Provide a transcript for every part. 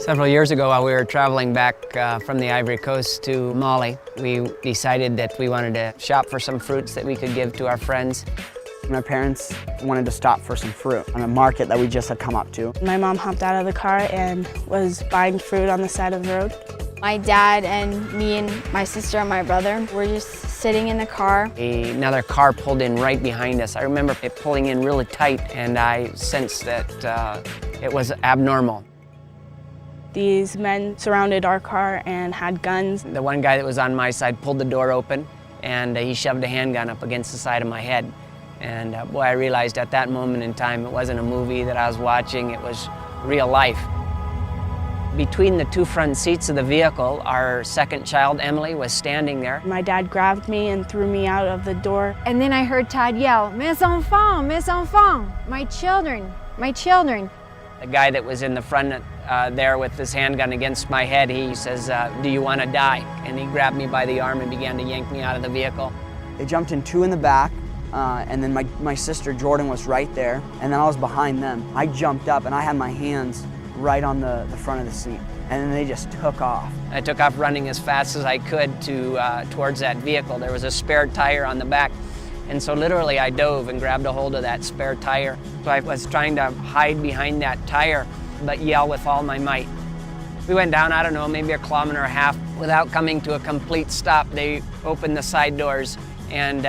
Several years ago, while we were traveling back from the Ivory Coast to Mali, we decided that we wanted to shop for some fruits that we could give to our friends. My parents wanted to stop for some fruit on a market that we just had come up to. My mom hopped out of the car and was buying fruit on the side of the road. My dad and me and my sister and my brother were just sitting in the car. Another car pulled in right behind us. I remember it pulling in really tight, and I sensed that it was abnormal. These men surrounded our car and had guns. The one guy that was on my side pulled the door open, and he shoved a handgun up against the side of my head. And boy, I realized at that moment in time it wasn't a movie that I was watching, it was real life. Between the two front seats of the vehicle, our second child, Emily, was standing there. My dad grabbed me and threw me out of the door. And then I heard Todd yell, "Mes enfants, my children, my children." The guy that was in the front there with his handgun against my head, he says, "Do you want to die?" And he grabbed me by the arm and began to yank me out of the vehicle. They jumped in two in the back, and then my sister Jordan was right there, and then I was behind them. I jumped up and I had my hands right on the front of the seat, and then they just took off. I took off running as fast as I could towards that vehicle. There was a spare tire on the back, and so literally I dove and grabbed a hold of that spare tire. So I was trying to hide behind that tire, but yell with all my might. We went down, I don't know, maybe 1.5 kilometers without coming to a complete stop. They opened the side doors and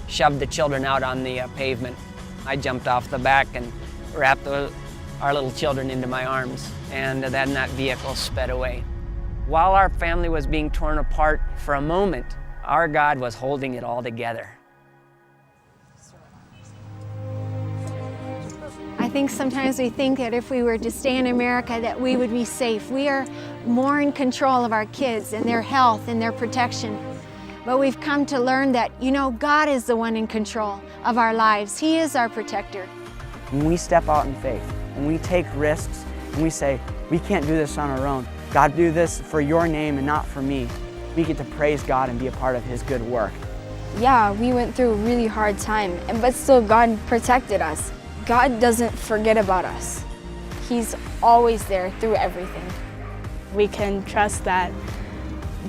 shoved the children out on the pavement. I jumped off the back and wrapped our little children into my arms, and then that vehicle sped away. While our family was being torn apart for a moment, our God was holding it all together. I think sometimes we think that if we were to stay in America that we would be safe. We are more in control of our kids and their health and their protection. But we've come to learn that, God is the one in control of our lives. He is our protector. When we step out in faith, when we take risks, and we say, we can't do this on our own, God, do this for your name and not for me, we get to praise God and be a part of His good work. Yeah, we went through a really hard time, but still God protected us. God doesn't forget about us. He's always there through everything. We can trust that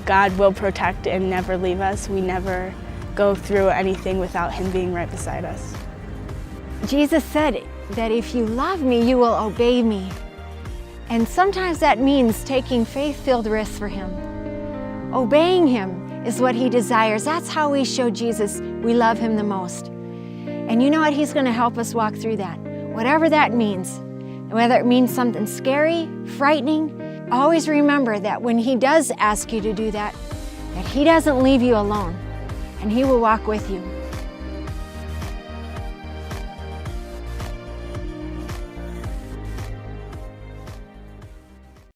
God will protect and never leave us. We never go through anything without Him being right beside us. Jesus said that if you love me, you will obey me. And sometimes that means taking faith-filled risks for Him. Obeying Him is what He desires. That's how we show Jesus we love Him the most. And you know what? He's going to help us walk through that. Whatever that means, whether it means something scary, frightening, always remember that when He does ask you to do that He doesn't leave you alone, and He will walk with you.